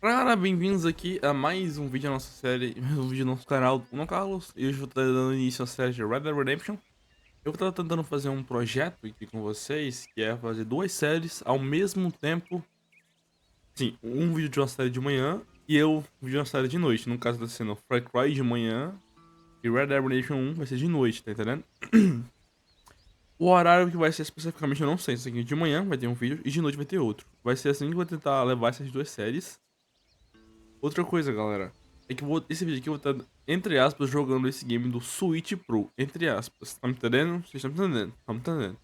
Cara, bem-vindos aqui a mais um vídeo da nossa série, mais um vídeo do nosso canal, o Carlos, e hoje eu vou estar dando início à série de Red Dead Redemption. Eu vou estar tentando fazer um projeto aqui com vocês, que é fazer duas séries ao mesmo tempo. Sim, um vídeo de uma série de manhã e um vídeo de uma série de noite. No caso, tá sendo Far Cry de manhã e Red Dead Redemption 1 vai ser de noite, tá entendendo? O horário que vai ser especificamente eu não sei, se aqui de manhã vai ter um vídeo e de noite vai ter outro. Vai ser assim que eu vou tentar levar essas duas séries. Outra coisa, galera, é que esse vídeo aqui eu vou estar, entre aspas, jogando esse game do Switch Pro, entre aspas. Tá me entendendo? Vocês estão me entendendo? Tá me entendendo?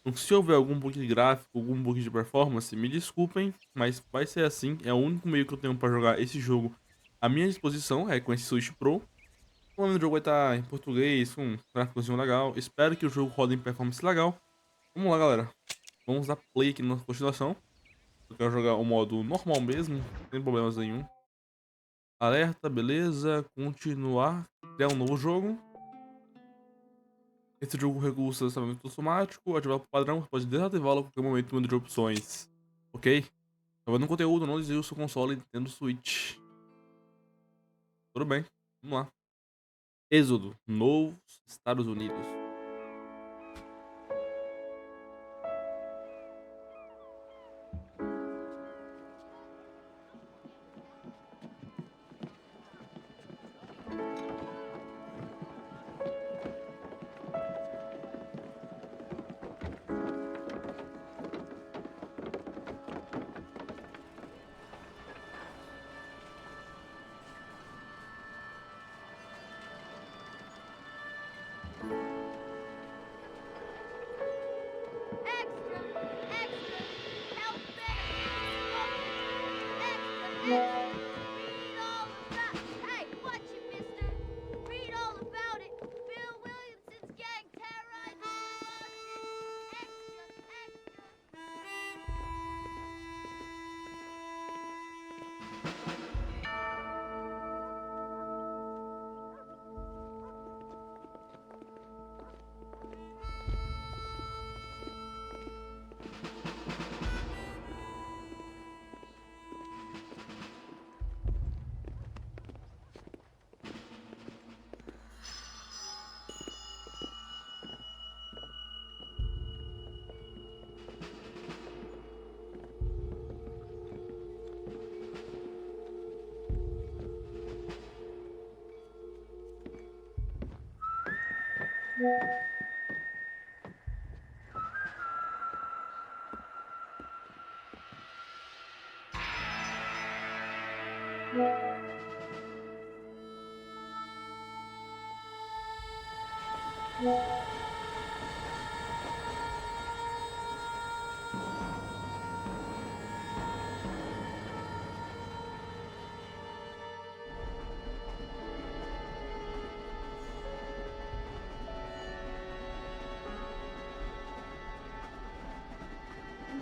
Então, se houver algum bug de gráfico, algum bug de performance, me desculpem, mas vai ser assim. É o único meio que eu tenho pra jogar esse jogo à minha disposição, é com esse Switch Pro. O nome do jogo vai estar em português, com um gráficozinho legal. Espero que o jogo rode em performance legal. Vamos lá, galera. Vamos dar play aqui na continuação. Eu quero jogar o modo normal mesmo, sem problemas nenhum. Alerta, beleza. Continuar. Criar um novo jogo. Esse jogo regula o lançamento automático. Ativar o padrão. Você pode desativá-lo a qualquer momento no menu de opções. Ok? Tá vendo conteúdo, não desligue o seu console Nintendo Switch. Tudo bem. Vamos lá. Êxodo. Novos Estados Unidos. Extra! Extra! Help me! Extra! Read all about. Hey, watch it, mister! Read all about it! Bill Williamson's gang terrorizing the Extra!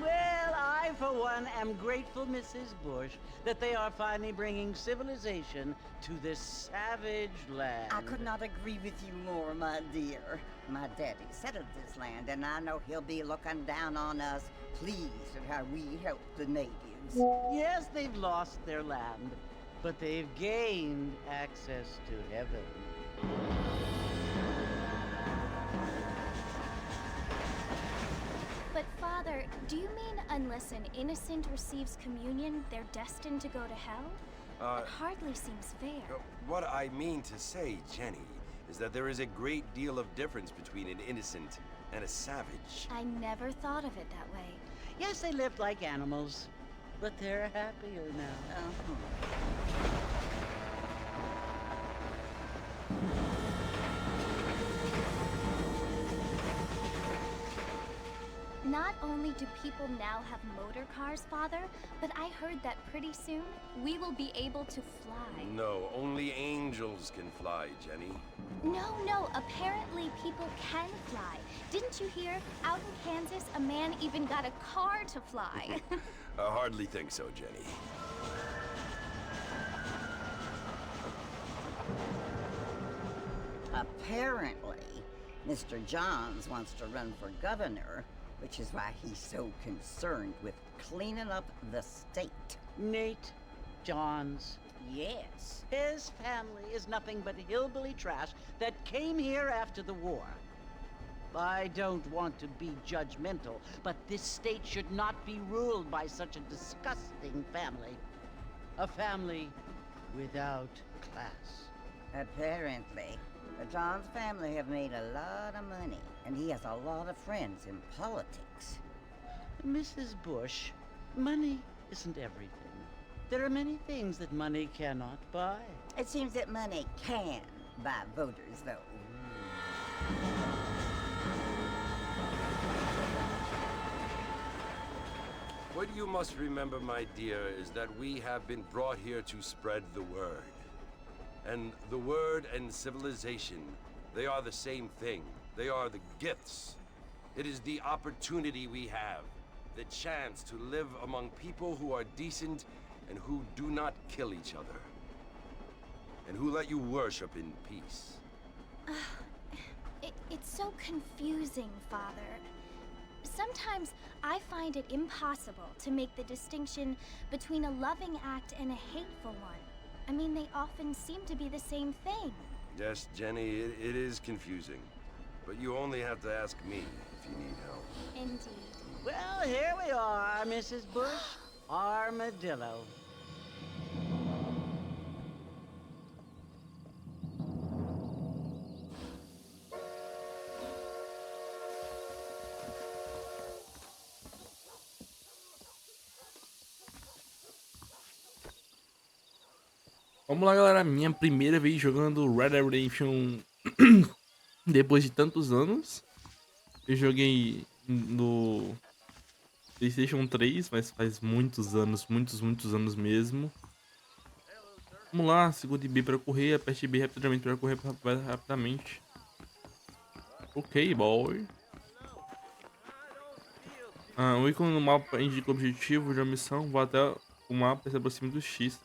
Well, I, for one, am grateful, Mrs. Bush, that they are finally bringing civilization to this savage land. I could not agree with you more, my dear. My daddy settled this land, and I know he'll be looking down on us, pleased at how we help the natives. Yes, they've lost their land, but they've gained access to heaven. But, Father, do you mean unless an innocent receives communion, they're destined to go to hell? That hardly seems fair. What I mean to say, Jenny, is that there is a great deal of difference between an innocent and a savage. I never thought of it that way. Yes, they lived like animals, but they're happier now. Not only do people now have motor cars, Father, but I heard that pretty soon we will be able to fly. No, only angels can fly, Jenny. No, apparently people can fly. Didn't you hear? Out in Kansas, a man even got a car to fly. I hardly think so, Jenny. Apparently, Mr. Johns wants to run for governor, which is why he's so concerned with cleaning up the state. Nate, John's? Yes. His family is nothing but hillbilly trash that came here after the war. I don't want to be judgmental, but this state should not be ruled by such a disgusting family. A family without class. Apparently. But John's family have made a lot of money, and he has a lot of friends in politics. Mrs. Bush, money isn't everything. There are many things that money cannot buy. It seems that money can buy voters, though. What you must remember, my dear, is that we have been brought here to spread the word. And the word and civilization, they are the same thing. They are the gifts. It is the opportunity we have, the chance to live among people who are decent and who do not kill each other. And who let you worship in peace. It's so confusing, Father. Sometimes I find it impossible to make the distinction between a loving act and a hateful one. I mean, they often seem to be the same thing. Yes, Jenny, it is confusing. But you only have to ask me if you need help. Indeed. Well, here we are, Mrs. Bush. Armadillo. Vamos lá, galera. Minha primeira vez jogando Red Dead Redemption depois de tantos anos. Eu joguei no PlayStation 3, mas faz muitos anos, muitos anos mesmo. Vamos lá, segure B para correr, aperte B rapidamente para correr rapidamente. Ok, boy. O ícone no mapa indica o objetivo de uma missão. Vá até o mapa e se aproxime do X.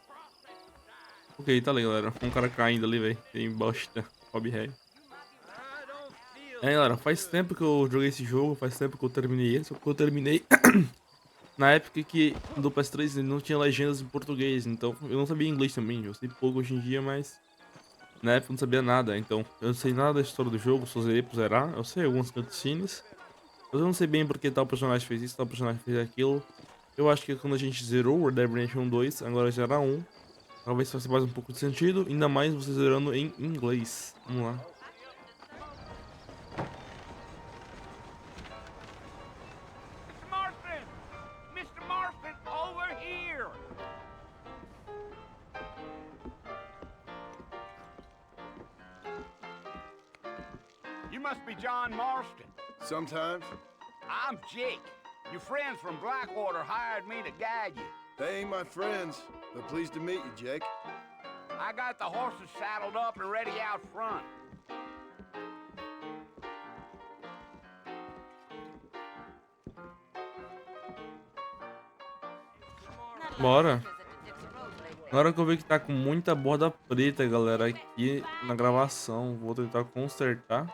Ok, tá ali, galera. Um cara caindo ali, velho. Tem bosta. Bob Ré. Galera, faz tempo que eu joguei esse jogo. Faz tempo que eu terminei ele. Só que eu terminei na época que do PS3 não tinha legendas em português. Então eu não sabia inglês também. Eu sei pouco hoje em dia, mas na época eu não sabia nada. Então eu não sei nada da história do jogo. Só zerei por zerar. Eu sei algumas cutscenes. Mas eu não sei bem porque tal personagem fez isso, tal personagem fez aquilo. Eu acho que quando a gente zerou o Red Dead Redemption 2, agora já era 1. Talvez faça mais um pouco de sentido, ainda mais você zerando em inglês. Vamos lá. Mr. Marston, over here! You must be John Marston. Sometimes. I'm Jake. Your friends from Blackwater hired me to guide you. They ain't my friends, but pleased to meet you, Jake. I got the horses saddled up and ready out front. Bora. Agora que eu vi que tá com muita borda preta, galera, aqui na gravação. Vou tentar consertar.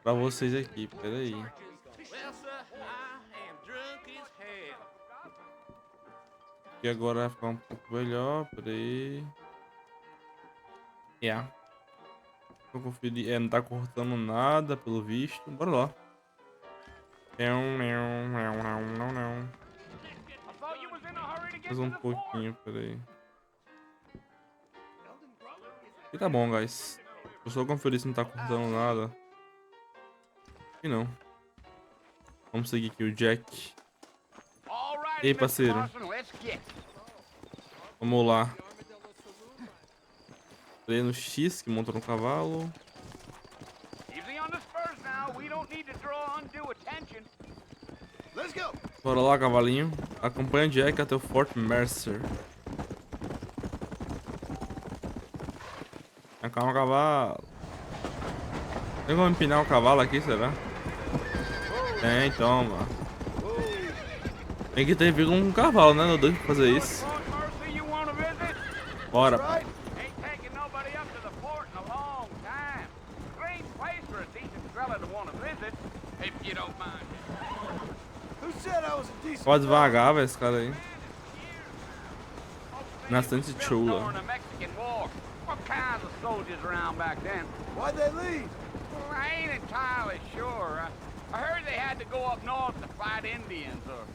Pra vocês aqui, pera aí. E agora vai ficar um pouco melhor, peraí. Vou conferir. Não tá cortando nada, pelo visto. Bora lá. Não. Mais um pouquinho, peraí. E tá bom, guys. Eu só conferir se não tá cortando nada. E não. Vamos seguir aqui o Jack. E aí, parceiro? Vamos lá. Play no X, que monta no cavalo. Bora lá, cavalinho. Acompanha o Jack até o Fort Mercer. Calma, cavalo. Tem como empinar o cavalo aqui, será? Tem, toma. Tem que ter vindo um cavalo, né? Não deu pra fazer isso. Bora, pai. Who said I was a decent Ó devagar, velho, esse cara aí. Most Nascente cities were built chula. during the Mexican War. What kinds of soldiers around back then? Why'd they leave? Well, I ain't entirely sure. I heard they had to go up north to fight Indians, or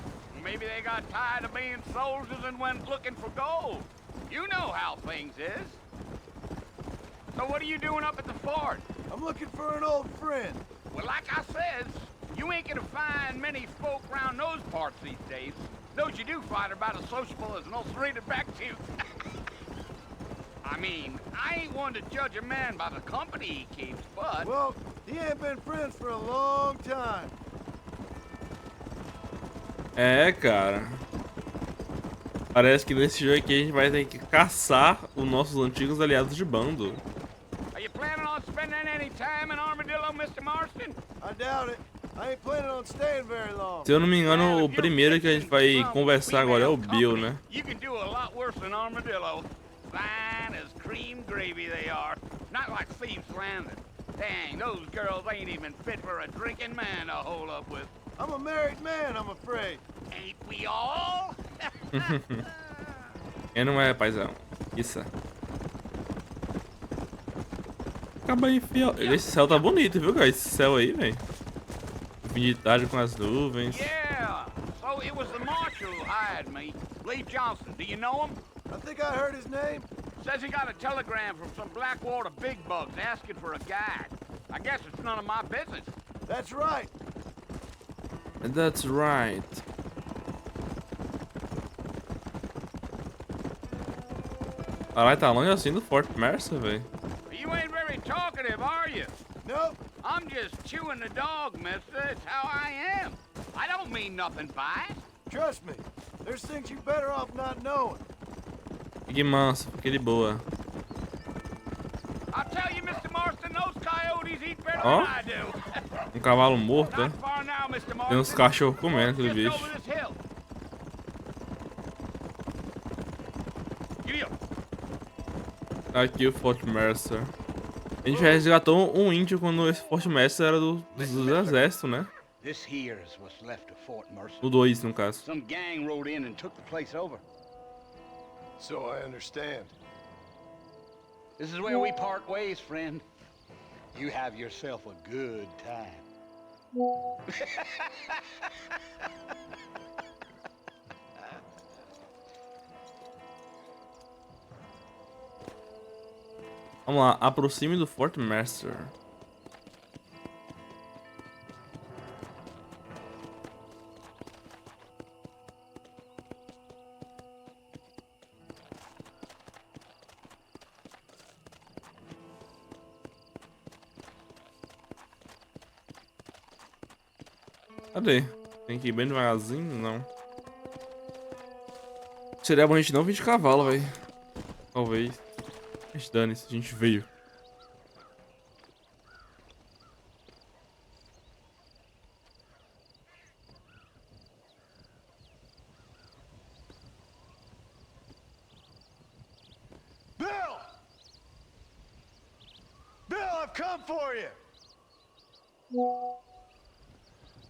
maybe they got tired of being soldiers and went looking for gold. You know how things is. So what are you doing up at the fort? I'm looking for an old friend. Well, like I says, you ain't gonna find many folk around those parts these days. Those you do find are about as sociable as an ulcerated back tooth. I mean, I ain't one to judge a man by the company he keeps, but... Well, he ain't been friends for a long time. É, cara. Parece que nesse jogo aqui a gente vai ter que caçar os nossos antigos aliados de bando. Are you planning on spending any time in Armadillo, Mr. Marston? I doubt it. I ain't planning on staying very long. Se eu não me engano, o primeiro que a gente vai conversar agora é o Bill, né? You can do a lot worse than Armadillo. Fine as cream gravy they are. Not like Thieves Landing. Dang, those girls ain't even fit for a drinking man to hold up with. I'm a married man, I'm afraid. Ain't we all? Quem não é, paizão? Isso. Acaba aí, fiel. Esse céu tá bonito, viu, cara? Esse céu aí, velho. Fim de tarde com as nuvens. Yeah, so it was the marshal who hired me. Lee Johnson, do you know him? I think I heard his name. Says he got a telegram from some Blackwater big bugs asking for a guide. I guess it's none of my business. That's right. That's right. Caralho, tá longe assim do Fort Mercer, velho. You ain't very talkative, are you? Nope. I'm just chewing the dog, mister. It's how I am. I don't mean nothing by it. Trust me. There's things you better off not knowing. Fique manso, fique de boa. I'll tell you, Mr. Marston, those coyotes eat better Ó. than I do. Cavalo morto, Not né? far now, Mr. Marston. Tem uns cachorros comendo aquele Just bicho. over this hill. Giddy up. Aqui o Fort Mercer. A gente já resgatou um índio quando esse Fort Mercer era dos exércitos, né? This here is what's left of Fort Mercer. O 2, no caso. Some gang rode in and took the place over. So I understand. This is where we part ways, friend. You have yourself a good time. Vamos lá, aproxime do Fort Mercer. Cadê? Tem que ir bem devagarzinho? Não. Seria bom a gente não vir de cavalo, velho. Talvez. Mas dane-se, a gente veio. Bill! Bill, I've come for you!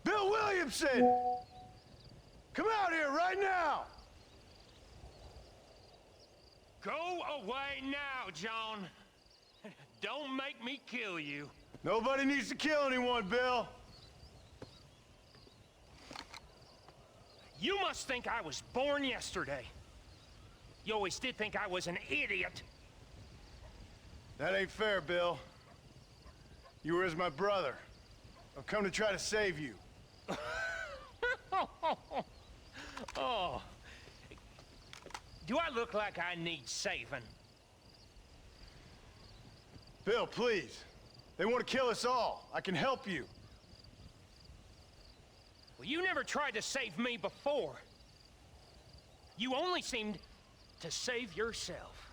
Bill Williamson! Come out here right now! Go away now, John. Don't make me kill you. Nobody needs to kill anyone, Bill. You must think I was born yesterday. You always did think I was an idiot. That ain't fair, Bill. You were as my brother. I've come to try to save you. Oh. Do I look like I need saving? Bill, please. They want to kill us all. I can help you. Well, you never tried to save me before. You only seemed to save yourself.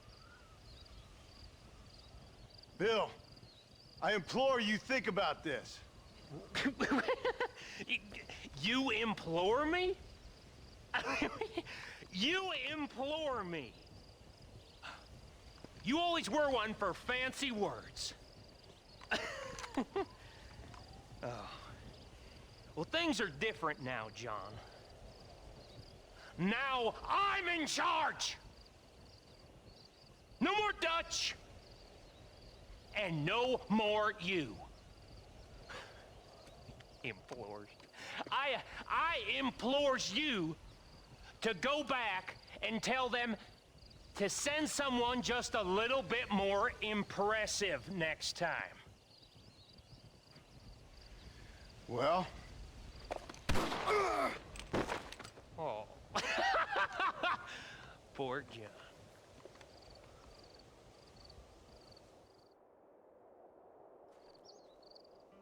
Bill, I implore you think about this. You implore me? You implore me. You always were one for fancy words. Oh. Well, things are different now, John. Now I'm in charge! No more Dutch! And no more you. Implores. I implores you to go back and tell them to send someone just a little bit more impressive next time. Well, Oh. Poor John.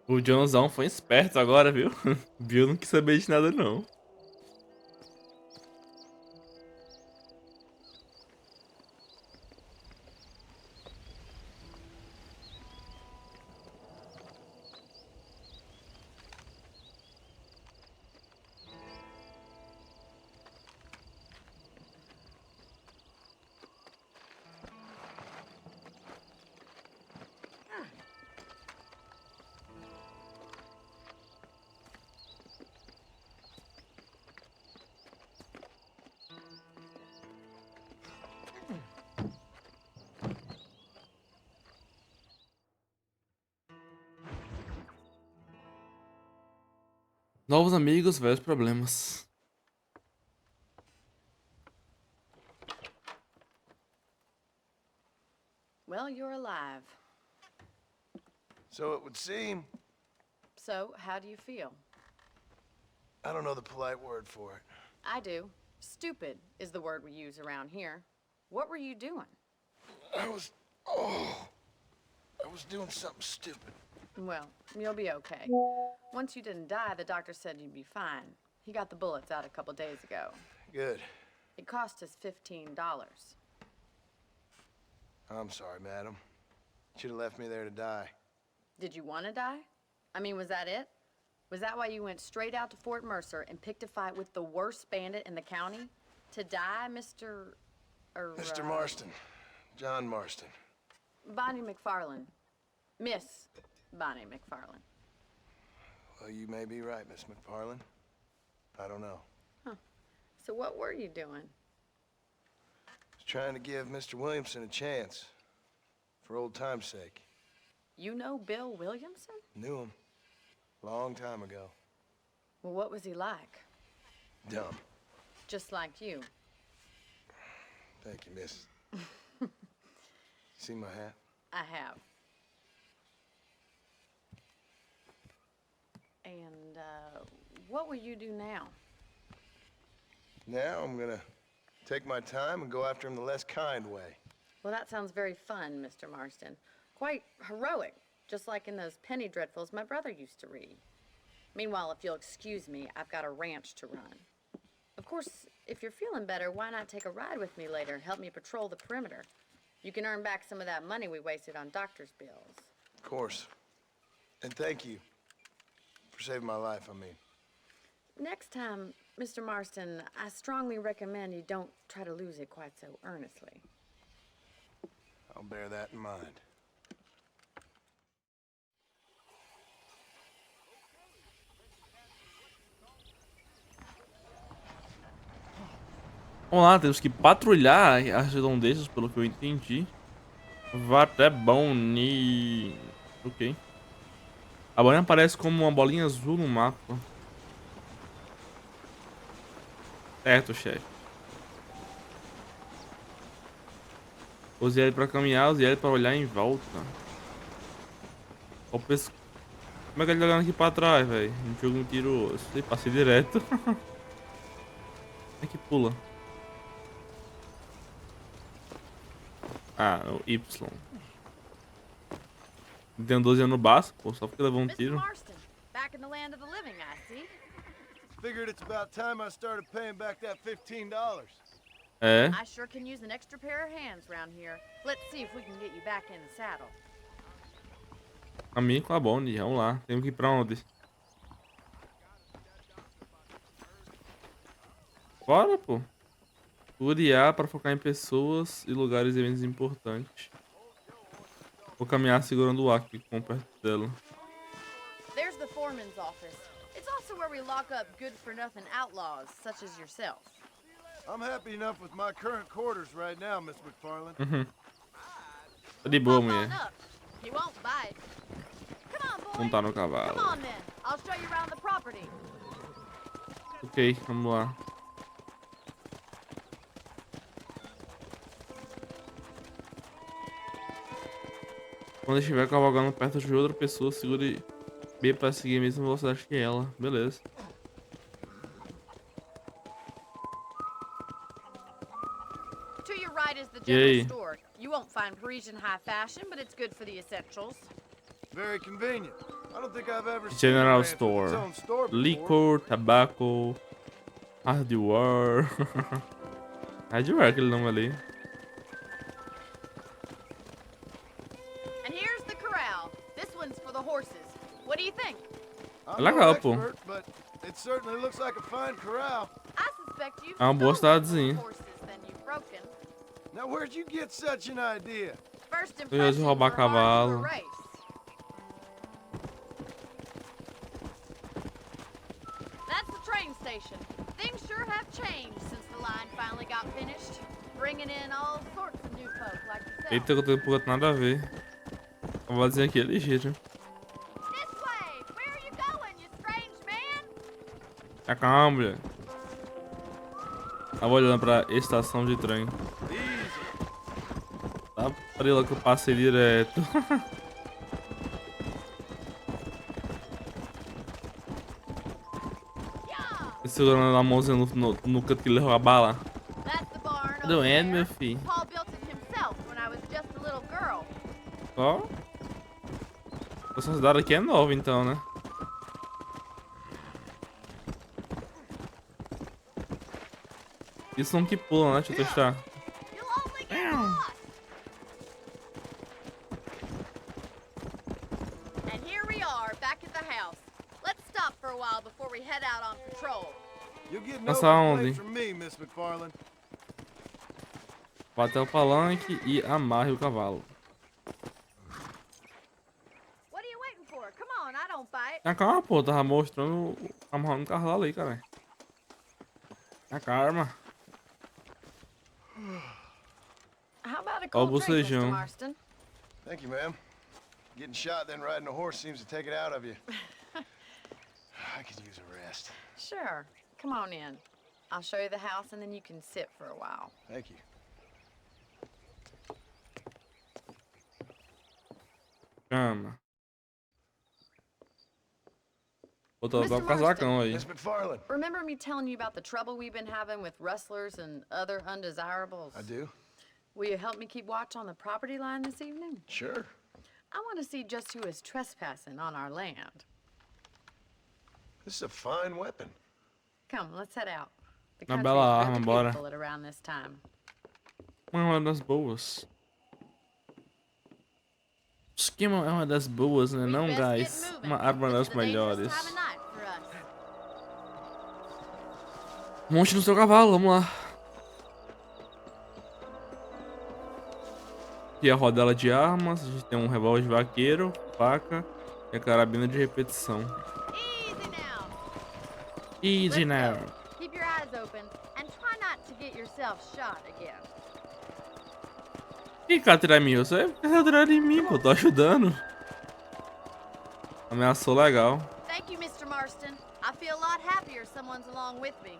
O Johnzão foi esperto agora, viu? Viu, não quis saber de nada, não. Novos amigos, velhos problemas. Well, you're alive. so it would seem. So, how do you feel? I don't know the polite word for it. I do. Stupid is the word we use around here. What were you doing? I was doing something stupid. Well, you'll be okay. Once you didn't die, the doctor said you'd be fine. He got the bullets out a couple days ago. Good. It cost us $15. I'm sorry, madam. Should have left me there to die. Did you want to die? I mean, was that it? Was that why you went straight out to Fort Mercer and picked a fight with the worst bandit in the county? To die, Mr. Mr. Marston. John Marston. Bonnie McFarland. Miss Bonnie McFarland. Well, you may be right, Miss McFarland. I don't know. So what were you doing? Was trying to give Mr. Williamson a chance. For old time's sake. You know Bill Williamson? Knew him. Long time ago. Well, what was he like? Dumb. Just like you. Thank you, miss. See my hat? I have. And, what will you do now? Now I'm gonna take my time and go after him the less kind way. Well, that sounds very fun, Mr. Marston. Quite heroic, just like in those penny dreadfuls my brother used to read. Meanwhile, if you'll excuse me, I've got a ranch to run. Of course, if you're feeling better, why not take a ride with me later and help me patrol the perimeter? You can earn back some of that money we wasted on doctor's bills. Of course. And thank you for saving my life, I mean. Next time, Mr. Marston, I strongly recommend you don't try to lose it quite so earnestly. I'll bear that in mind. Vamos lá, temos que patrulhar as redondezas, pelo que eu entendi. Vá até Bonnie. Ok. A Bonnie aparece como uma bolinha azul no mapa. Certo, chefe. Use ele pra caminhar, use ele pra olhar em volta. Como é que ele tá olhando aqui pra trás, velho? Um jogo mentiroso. Ih, passei direto. Como é que pula? Ah, o Y. Tem 12 anos no baço, pô, só porque levou um Mr. tiro. Marston, back in the land of the living, I see. Figured it's about time I started paying back that $15. É. I sure can use an extra pair of hands around here. Let's see if we can get you back in the saddle. Caminho com a Bonnie, vamos lá. Temos que ir pra onde? Bora, pô. Curiar para focar em pessoas e lugares e eventos importantes. Vou caminhar segurando o ar aqui com perto dela. There's the foreman's office. It's also where we lock up good-for-nothing outlaws, such as yourself. I'm happy enough with my current quarters right now, Miss McFarland. Tá de boa, Hop on mulher. up. He won't bite. Come on, boy. Montar no Come cavalo. on then. I'll show you around the property. Ok, vamos lá. Quando estiver cavalgando perto de outra pessoa, segure B para seguir a mesma velocidade que ela. Beleza. To your right is the Yay. general store. You won't find Parisian high fashion, but it's good for the essentials. Very convenient. I don't think I've ever seen a General ranch with its store. own store before. Liquor, tabaco, hardware. Hardware, aquele nome ali. And here's the corral. This one's for the horses. What do you think? I'm Legal, no pô. expert, but it certainly looks like a fine corral. I suspect you've É uma boa stolen more cidadezinha. horses than you've broken. Now, where'd you get such an idea? First Eu impressions ia roubar are hard to cavalo. erase. That's the train station. Things sure have changed since the line finally got finished, bringing in all sorts of new folk like yourself. Eita, que eu tô empurrando nada a ver. A vozinha aqui é ligeira. This way! Where are you going, you strange man? Tá calma, mulher. Tava olhando pra estação de trem. Tá pra lá que eu passei direto. Yeah! Segurando a mãozinha no canto que ele levou a bala. That's the barn Tá over doendo, there. meu filho. Paul built it himself when I was just a little girl. Ó. Essa cidade aqui é nova então, né? Isso não que pula, né? Deixa eu testar. You'll only get lost. And here we are, back at the house. Let's stop for a while before we head out on patrol. You'll get no Passa onde? complaint from me, Miss McFarland. Vá até o palanque e amarre o cavalo. What are you waiting for? Come on, I don't bite. Ah, calma, pô. Tava mostrando amarrando o cavalo aí, cara. A calma. How about a Ó o cold drink, Mr. bocejão. Marston? Thank you, ma'am. Getting shot, then riding a horse seems to take it out of you. I could use a rest. Sure. Come on in. I'll show you the house and then you can sit for a while. Thank you. Calma. Botou Mr. o casacão aí. Miss McFarland. Remember me telling you about the trouble we've been having with rustlers and other undesirables? I do? Will you help me keep watch on the property line this evening? Sure. I want to see just who is trespassing on our land. This is a fine weapon. Come, let's head out. The Uma country's bela really arma, bora. beautiful at around this time. Uma das boas. Esquema é uma das boas, né? Não, Best get guys. moving. Uma arma This das is a dangerous melhores. time of night for us. Monte no seu cavalo, vamos lá. Aqui é a rodela de armas. A gente tem um revólver de vaqueiro, faca e a carabina de repetição. Easy now. Easy now. Let's go. Keep your eyes open and try not to get yourself shot again. Ih, cara, atirar em mim. Você quer atirar em mim, pô. Tô ajudando. Ameaçou legal. Thank you, Mr. Marston. I feel a lot happier someone's along with me.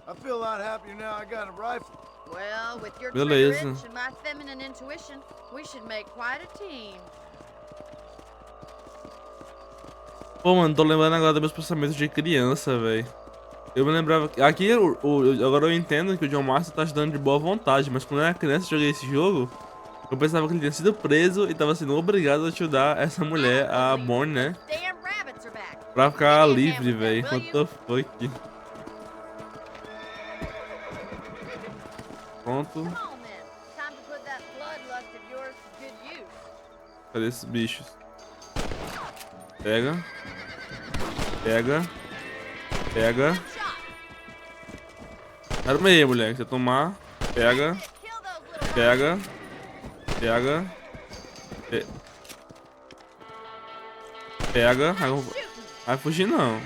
I feel a lot happier now I got a rifle. Well, with your Beleza. trigger itch and my feminine intuition, we should make quite a team. Pô, mano, tô lembrando agora dos meus pensamentos de criança, velho. Eu me lembrava... Aqui, agora eu entendo que o John Marston tá ajudando de boa vontade, mas quando eu era criança e joguei esse jogo, eu pensava que ele tinha sido preso e tava sendo obrigado a ajudar essa mulher, a Bonnie, né? Damn rabbits are back. Pra ficar Give me a hand livre, with velho. that, will What the fuck? Pronto. Come on then. Time to put that bloodlust of yours to good use. Cadê esses bichos? Pega. Pega. Pega. Shot. Calma aí, moleque. Você tomar. Pega. Kill those little Pega. Pega. Pega. shooting. Vai fugir não.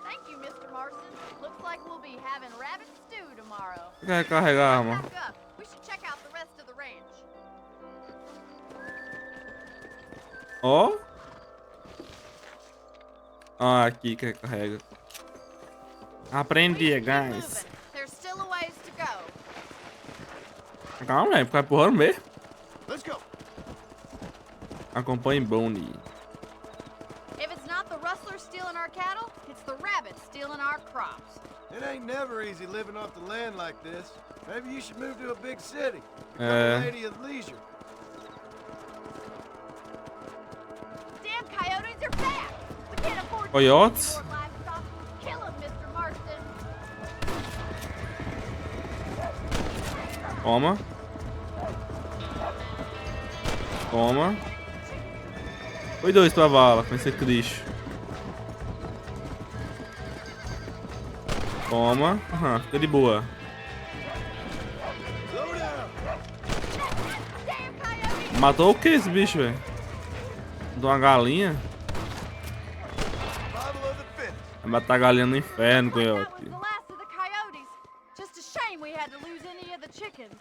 Thank you, Mr. Marston. Looks like we'll be having rabbit stew tomorrow. Quer carregar a arma? Back up. We should check out the rest of the ranch. Ó. Ah, aqui que carrega. Aprendi, We should keep guys. moving. There's still a ways to go. Calma, velho. Ficar empurrando mesmo. Let's go. Acompanhe Bonnie. If it's not the rustler stealing our cattle, it's the rabbits stealing our crops. It ain't never easy living off the land like this. Maybe you should move to a big city. Become É. a lady of leisure. Damn coyotes are back. We can't afford to Coyotes? lose more livestock. Kill 'em, Mr. Marston. Toma. Toma. Foi 2 pra vala, com esse Cristo. Toma. Aham, fica de boa. Slow down. Damn coyotes. Matou o que esse bicho, velho? De uma galinha? Survival of the fittest. Vai matar a galinha no inferno, Looks like that was coiote. the last of the coyotes. Just a shame we had to lose any of the chickens.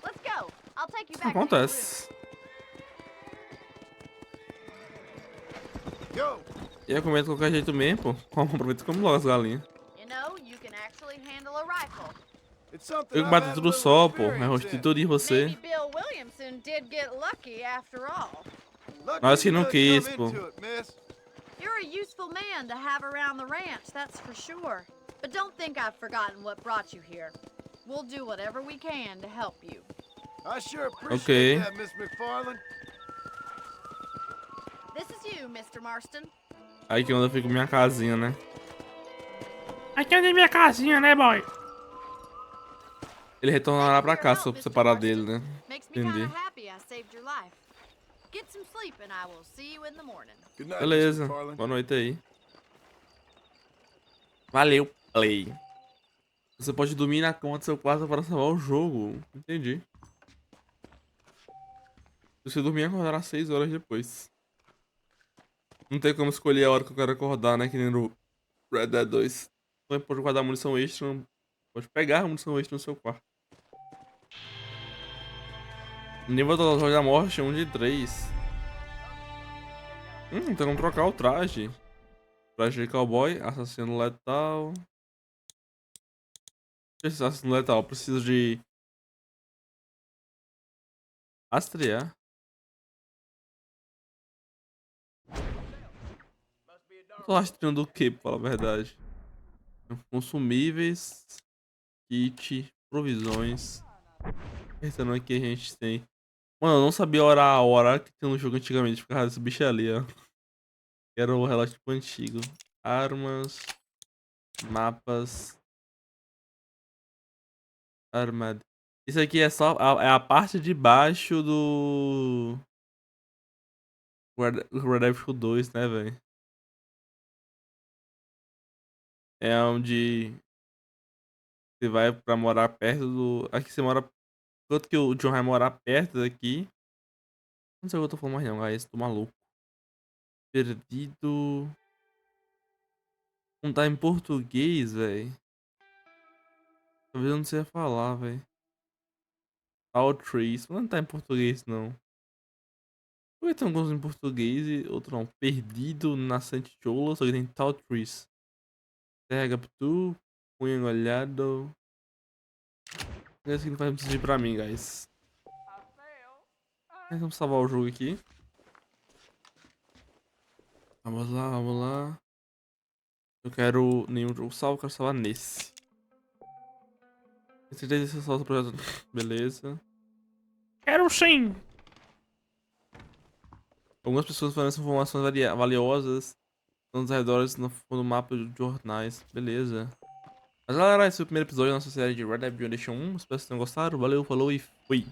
Let's go. I'll take you back to your room. Acontece. Go. E eu comento de qualquer jeito mesmo, pô. Aproveita e come logo as galinhas. You know, you can actually handle a rifle. It's something Eu que I've bato had a tudo little só, pô. experience Vai in. rostir tudo em você. Maybe Bill Williamson did get lucky after all. Lucky Nós que you não done quis, come pô. into it, miss. You're a useful man to have around the ranch, that's for sure. But don't think I've forgotten what brought you here. We'll do whatever we can to help you. I sure appreciate Okay. that, Miss McFarland. This is you, Mr. Marston. Aí que onde eu fico minha casinha, né? Aqui é minha casinha, né, boy? Ele retornará pra cá se eu separar dele, né? Makes me Entendi. kinda happy I saved your life. Get some sleep and I will see you in the morning. Good night, Beleza. Miss McFarland. Boa noite aí. Valeu, play. Você pode dormir na cama do seu quarto para salvar o jogo. Entendi. Se você dormir, acordará 6 horas depois. Não tem como escolher a hora que eu quero acordar, né? Que nem no Red Dead 2. Então pode guardar munição extra. Pode pegar a munição extra no seu quarto. Nível do Jogo da Morte, 1 de 3. Tem como trocar o traje. Traje de cowboy, assassino letal. Esse assassino letal, preciso de rastrear. Tô rastreando o que, pra falar a verdade? Consumíveis, kit, provisões. Pensando aqui a gente tem. Mano, eu não sabia orar a hora que tinha no jogo antigamente, por causa desse bicho ali, ó. Era o relógio tipo antigo. Armas, mapas, armado. Isso aqui é só a parte de baixo do Red Dead 2, né, velho? É onde você vai pra morar perto do. Aqui você mora. Quanto que o John vai morar perto daqui? Não sei o que eu tô falando mais não, guys. Tô maluco. Perdido. Não tá em português, velho. Talvez eu não sei falar, velho. All trees. Não tá em português, não. Por que tem alguns em português e outro não? Perdido, nascente chola, só que tem tall trees. Terra captu, punho engolhado. Esse aqui não faz muito sentido pra mim, guys. Vamos salvar o jogo aqui. Vamos lá, vamos lá. Eu quero nenhum jogo salvo, eu quero salvar nesse. Tem certeza que você salva o projeto. Beleza. Quero sim! Algumas pessoas fornecem informações valiosas nos arredores no mapa de jornais. Beleza. Mas galera, esse foi o primeiro episódio da nossa série de Red Dead Redemption 1. Espero que vocês tenham gostado. Valeu, falou e fui!